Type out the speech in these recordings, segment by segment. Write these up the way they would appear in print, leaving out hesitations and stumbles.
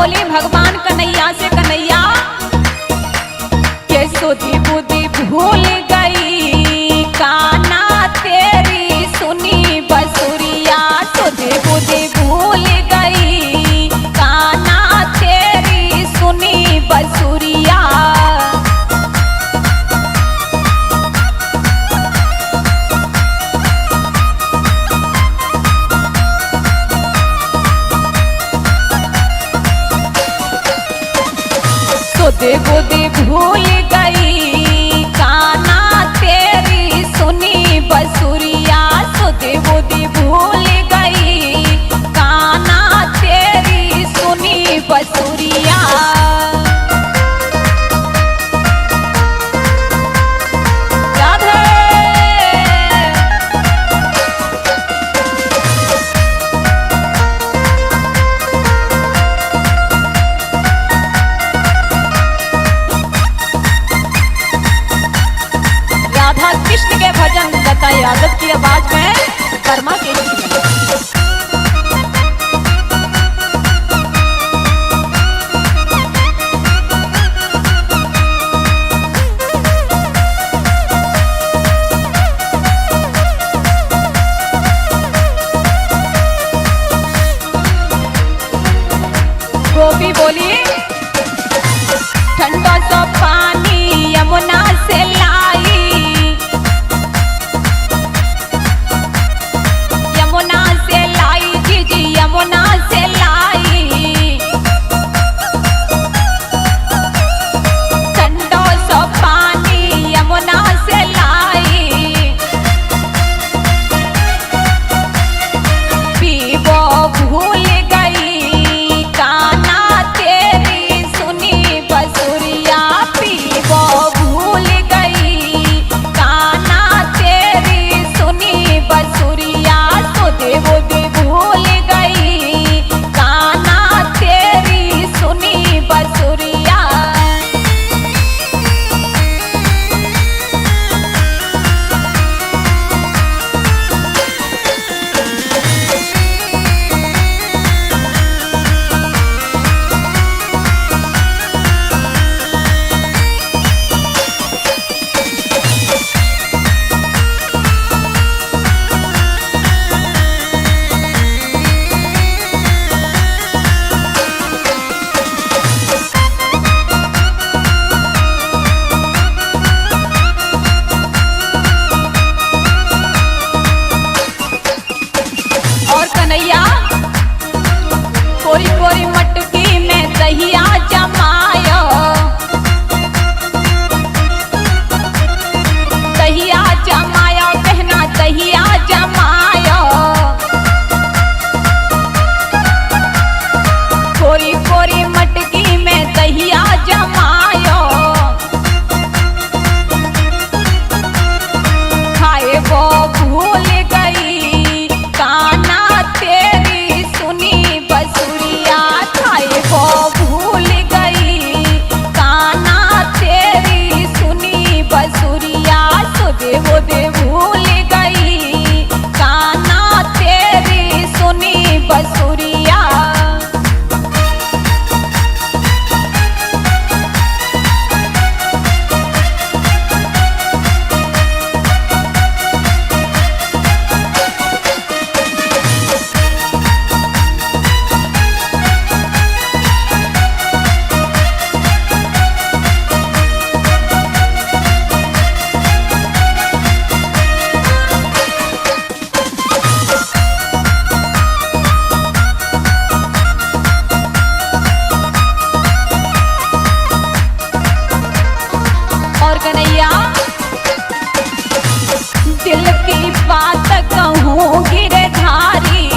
बोली भगवान कन्हैया से, कन्हैया के सुधी बुद्धि भूल गई, काना तेरी सुनी बसुरिया। सुधी बुद्धि भूल गई, काना तेरी सुनी बसुरिया। सुधी बुद्धि भूल गई, काना तेरी सुनी बसुरिया। सुधी बुद्धि भूल गई, काना तेरी सुनी बसुरिया। राधे राधा कृष्ण के भजन लता यादव की आवाज में, कर्मा के गीत में। गोपी बोली ठंडा सा पानी यमुना से लाई, यमुना से लाई जी यमुना से लाई। ठंडा सा पानी यमुना से लाई, पीबो भूल गई, काना तेरी सुनी बसुरिया। पीबो भूल गई, काना तेरी सुनी बसुरिया। सुधी बुद्धि भूल गई, काना तेरी सुनी बसुरिया। और कन्हैया कोरी कोरी मटकी में दहिया जमायो, दहिया जमायो बहना दहिया जमायो। कोरी कोरी मटकी में दहिया जमायो, खाए वो भूल गई, काना तेरी सुनी बसुरिया। खाए वो भूल गई, काना तेरी सुनी बसुरिया। सुधी बुद्धि भूल गई, काना तेरी सुनी बसुरिया। और कन्हैया दिल की बात कहूँ गिरधारी,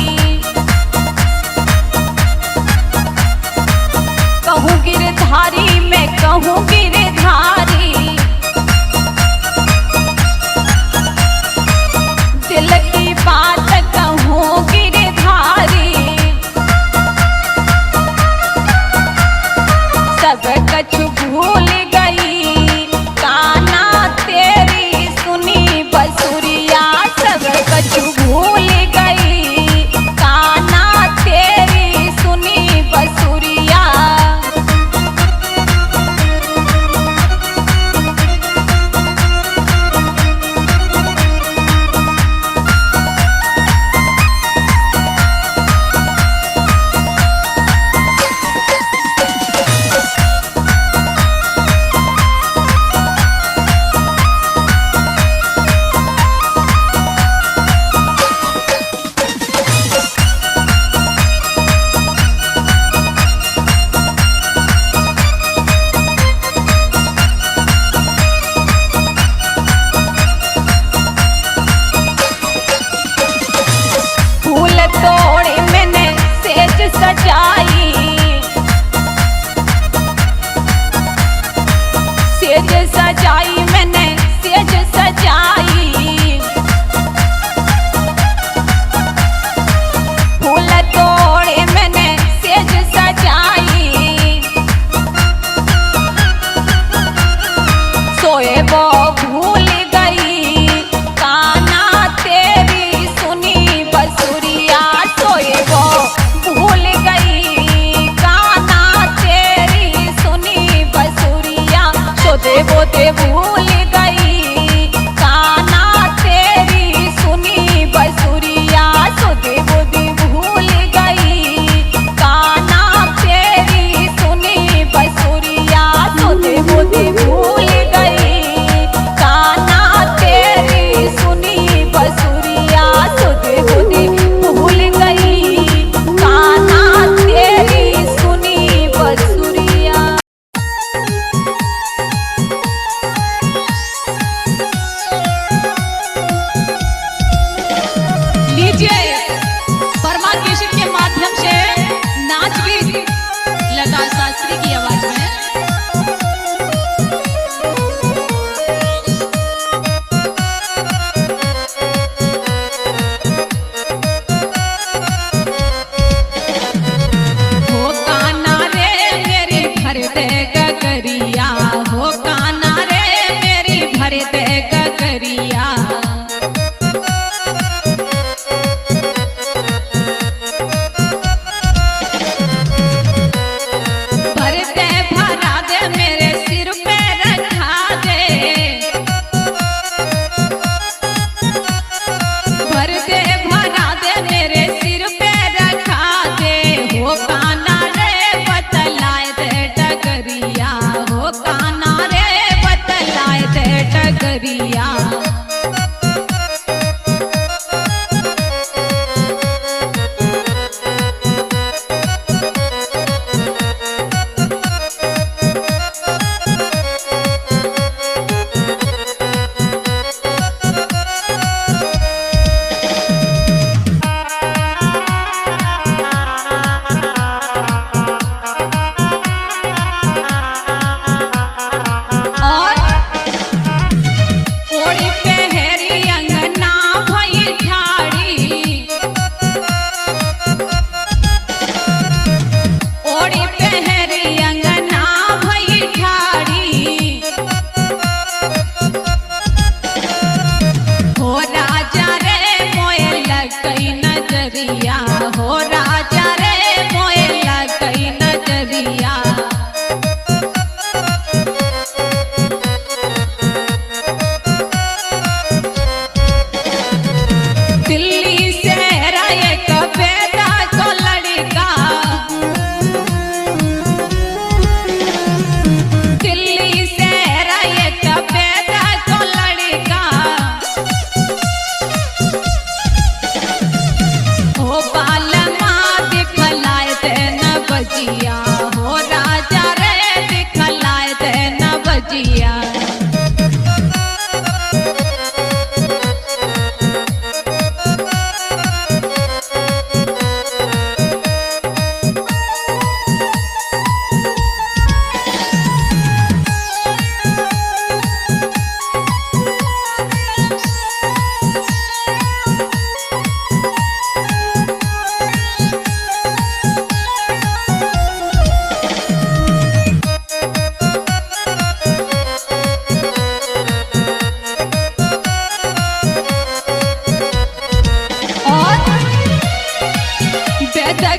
कहूँ गिरधारी मैं कहूँ गिरधारी। दिल की बात कहूँ गिरधारी, सब कुछ भूल गई, काना तेरी सुनी बसुरिया। सब कुछ भूल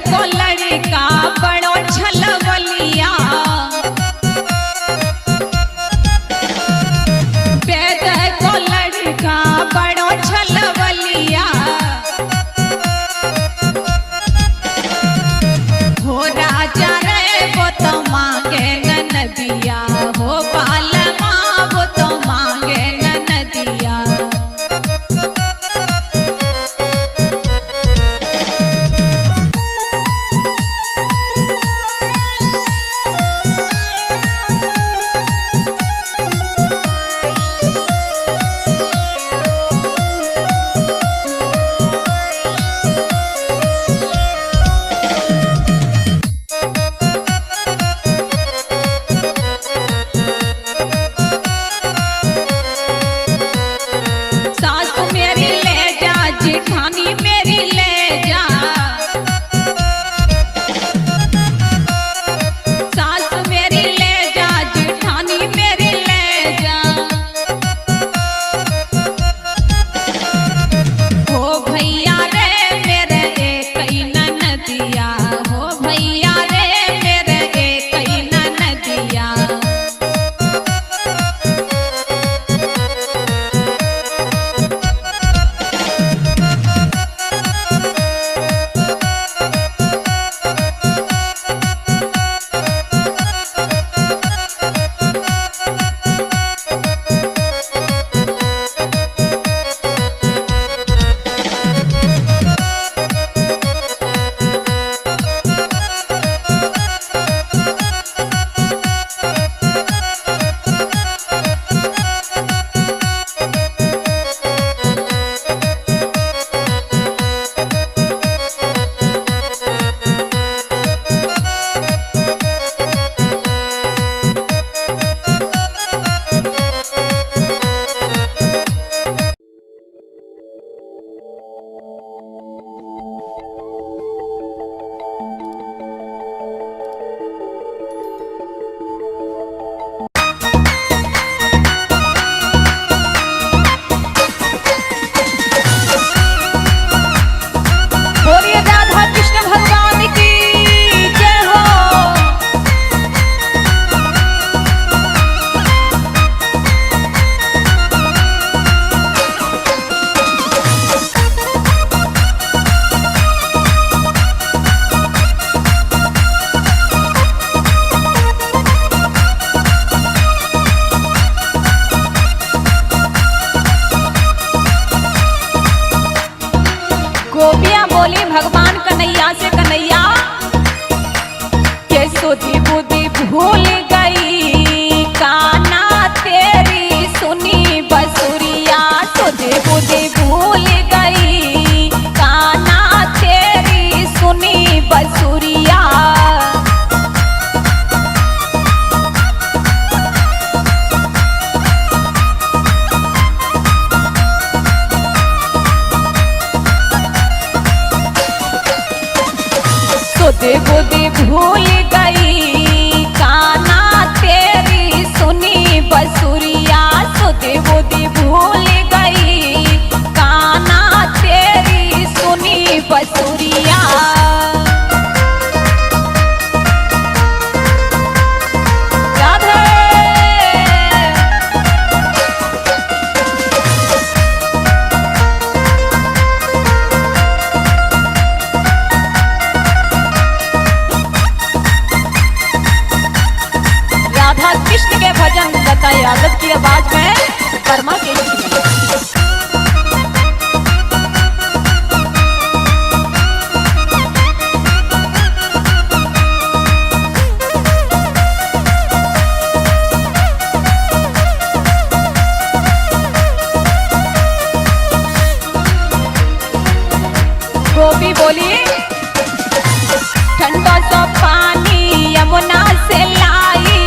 को लड़का बड़ो छलवलिया, वेद को लड़का बड़ो छलवलिया, हो राजा रे वो तो मांगे ननदिया, हो बालमा वो तो मांगे ननदिया। सासू मेरी ले जा, जेठानी मेरी ले जा, सासू मेरी ले जा, जेठानी मेरी ले जा, हो भैया रे मेरे एक ही ननदिया, हो भैया रे मेरे एक ही ननदिया। बोलिए राधा कृष्ण भगवान की जय हो। गोपियां बोली भगवान कन्हैया से, कन्हैया के सोधी बुद्धि भूल गई, काना तेरी सुनी बसुरिया, सोधी बुद्धि भूल गई, काना तेरी सुनी बसुरिया। सोधी बुद्धि भूल गई, काना तेरी सुनी बसुरिया, सोधी बुद्धि भूल गई, काना तेरी सुनी बसुरिया। राधे राधा कृष्ण के भजन लता यादव की आवाज में वर्मा के गीत में। गोपी बोली ठंडा सा पानी यमुना से लाई,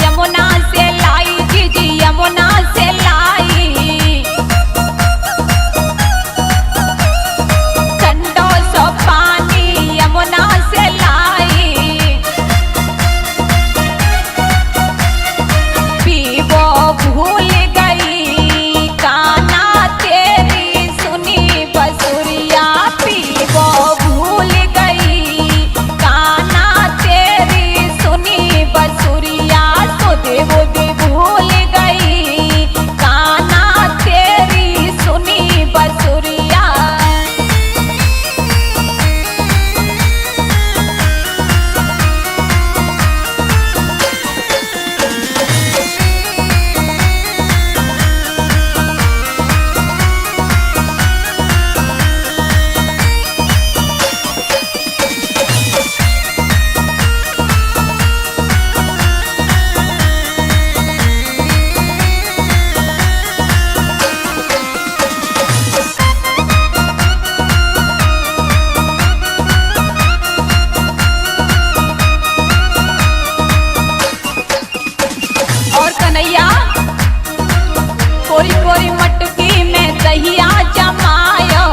यमुना से लाई जी यमुना से लाई, ठंडा सा पानी यमुना से लाई, पीवो भूल गई, काना तेरी सुनी कोरी कोरी मटकी में दहिया जमायो,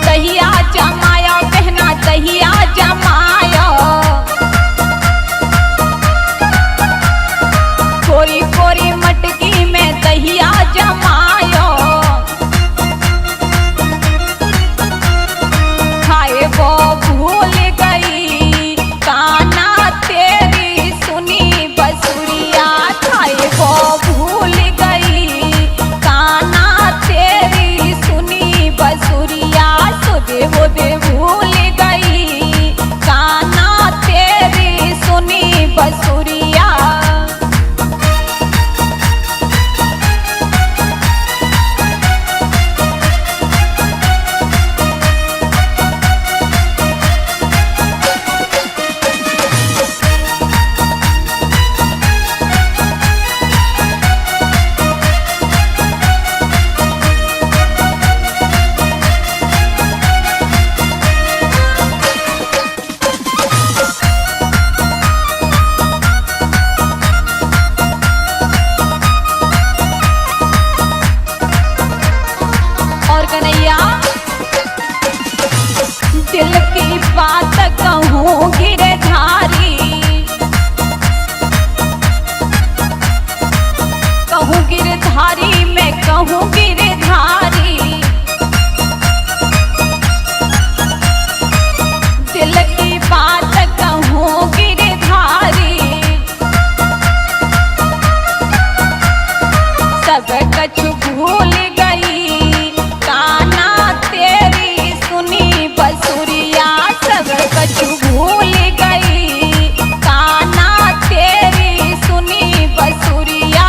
दहिया जमायो बहना दहिया जमायो, कोरी कोरी मटकी में दहिया जमायो, खाए वो भूल गई काना तेरी सुनी बसुरिया, खाए वो भूल गई काना तेरी सुनी बसुरिया, सुदे वो दे भूल गई काना तेरी सुनी बसुरिया। और कन्हैया दिल की बात कहूँ गिरधारी, कहूँ गिरधारी मैं कहूँ गिरधारी, दिल की बात कहूँ गिरधारी, सब कछ भूल गई काना तेरी सुनी बसुरिया, सब कछ भूल गई काना तेरी सुनी बसुरिया।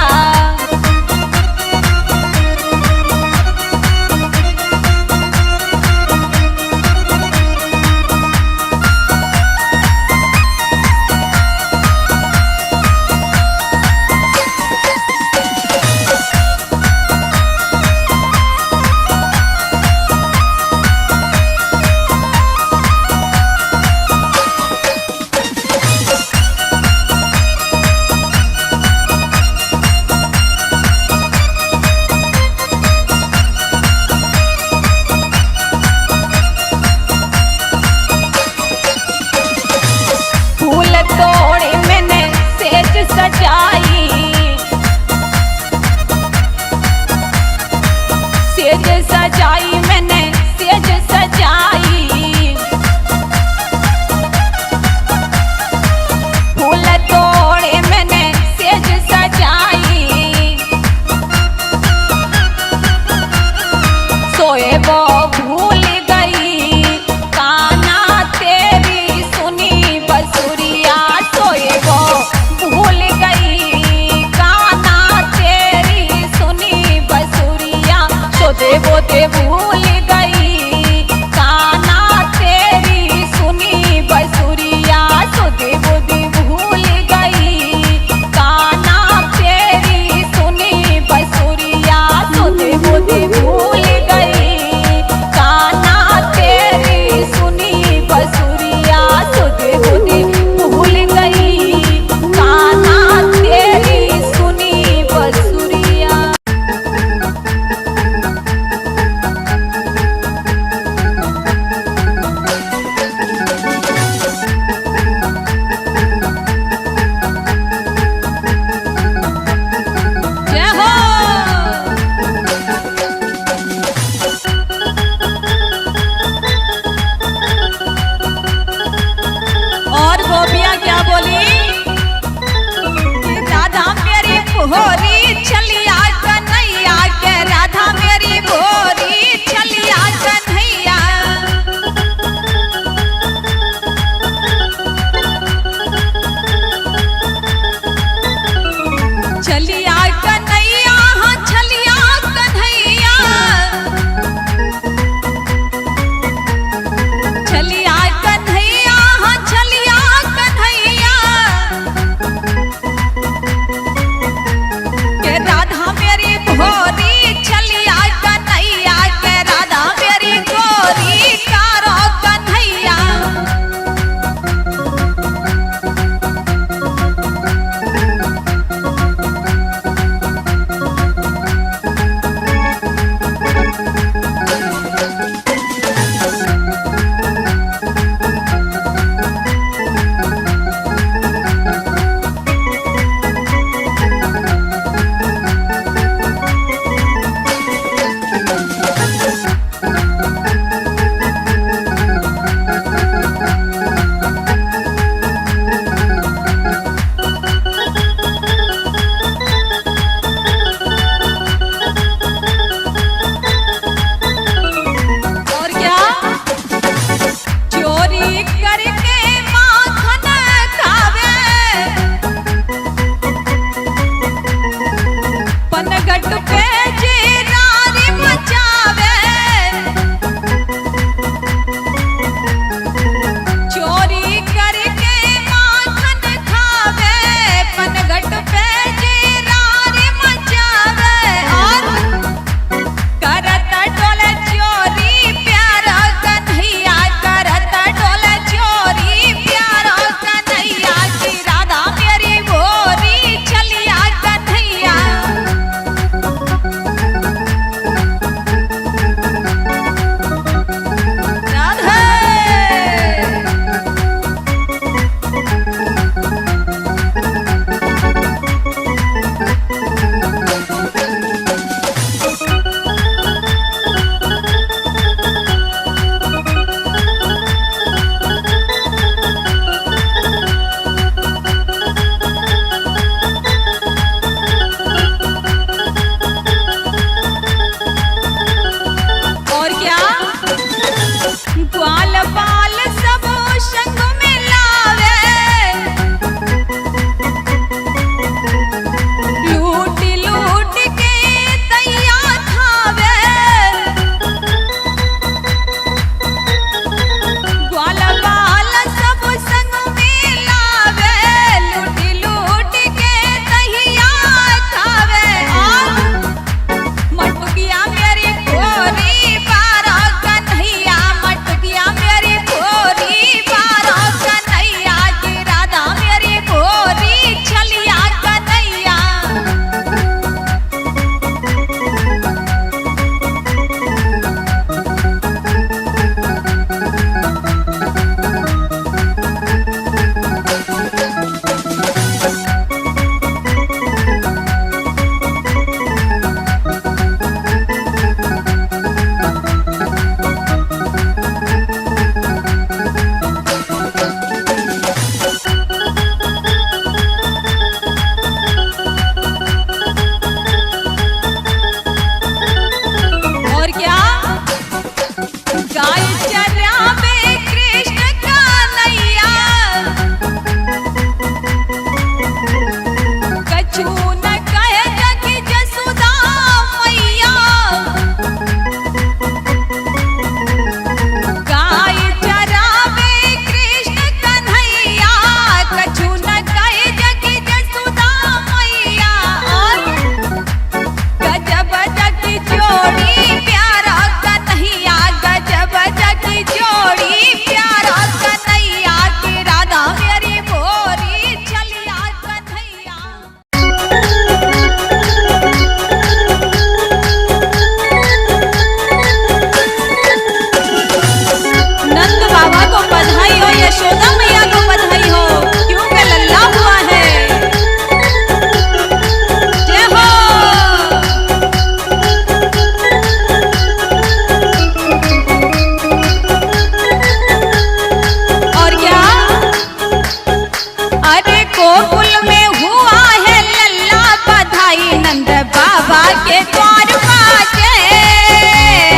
गोकुल में हुआ है लल्ला बधाई नंद बाबा के द्वार बाजे।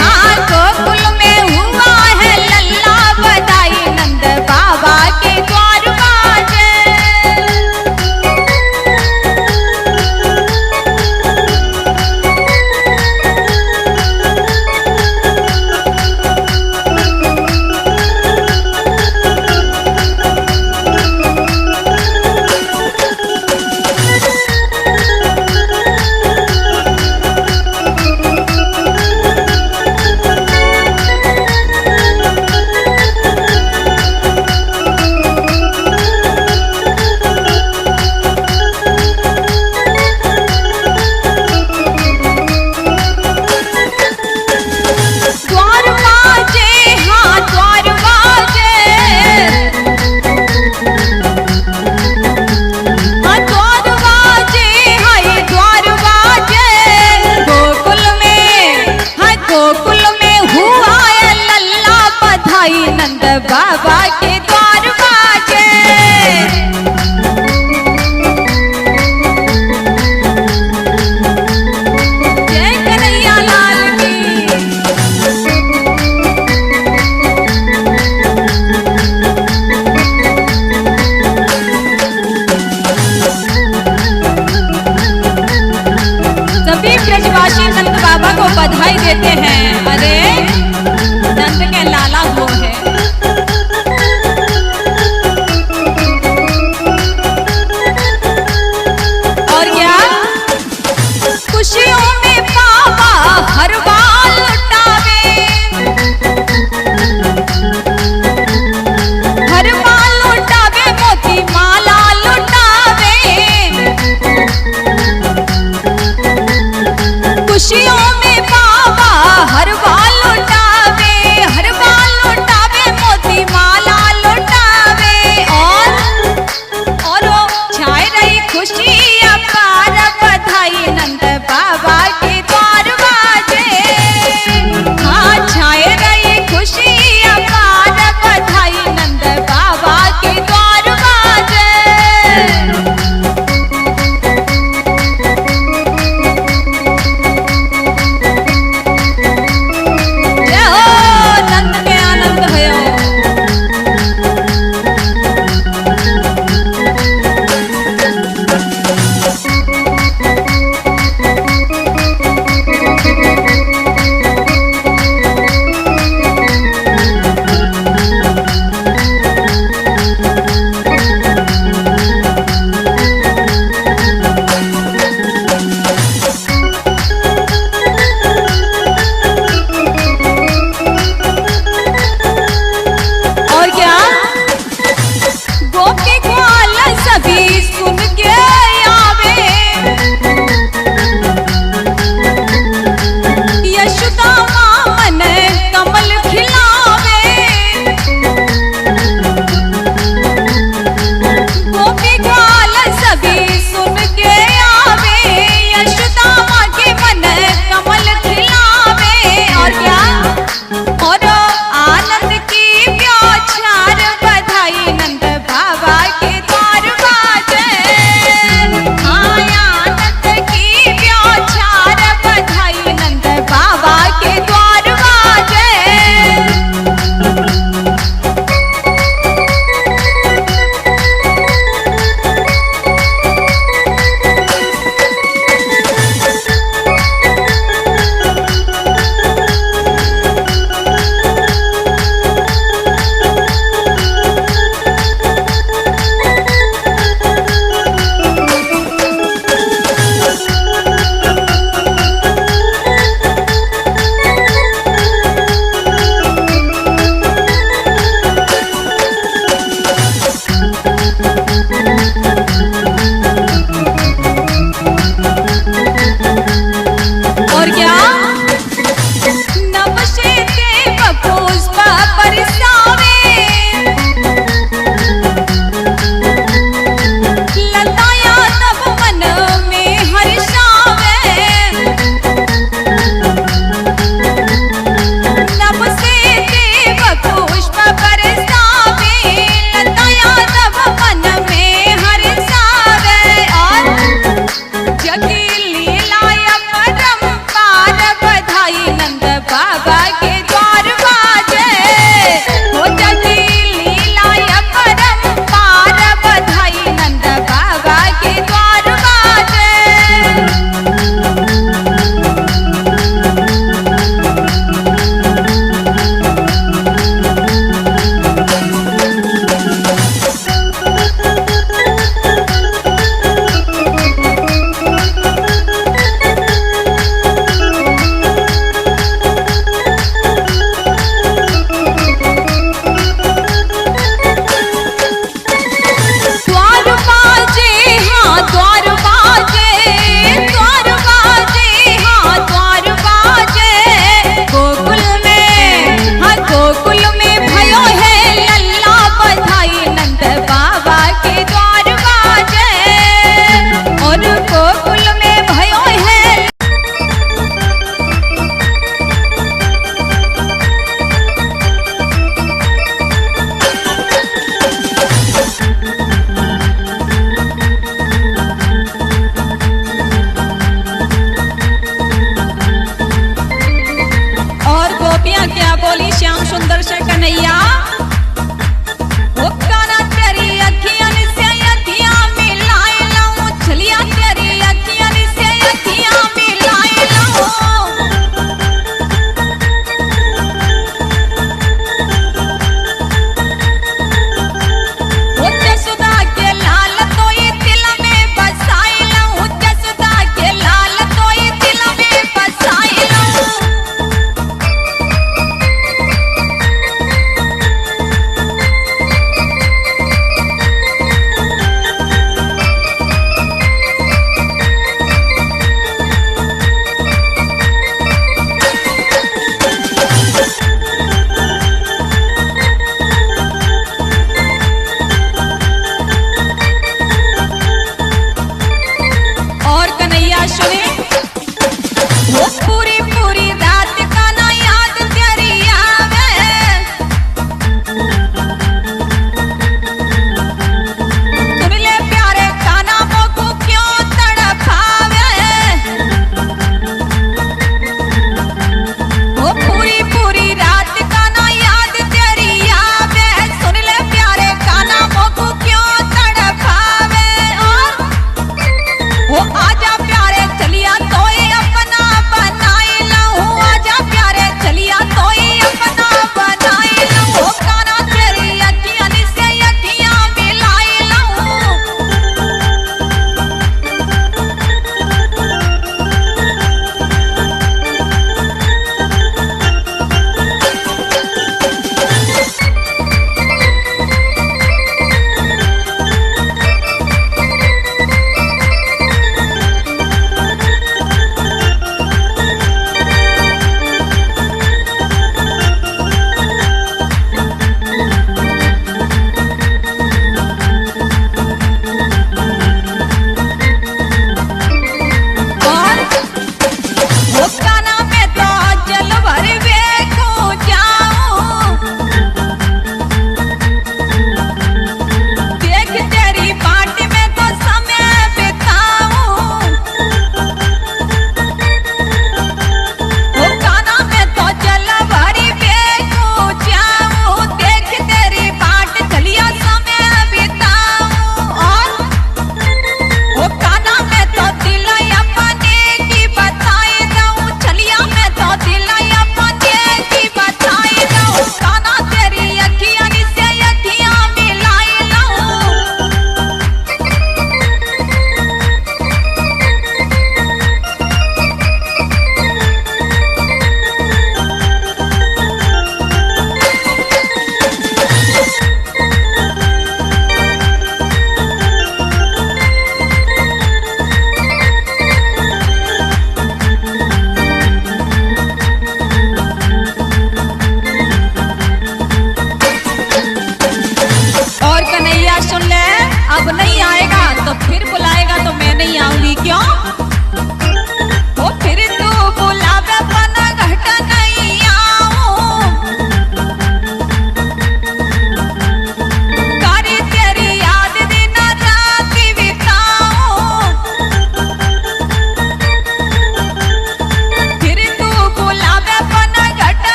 हाँ गोकुल में हुआ है लल्ला बधाई नंद बाबा के द्वार बाजे। बाबा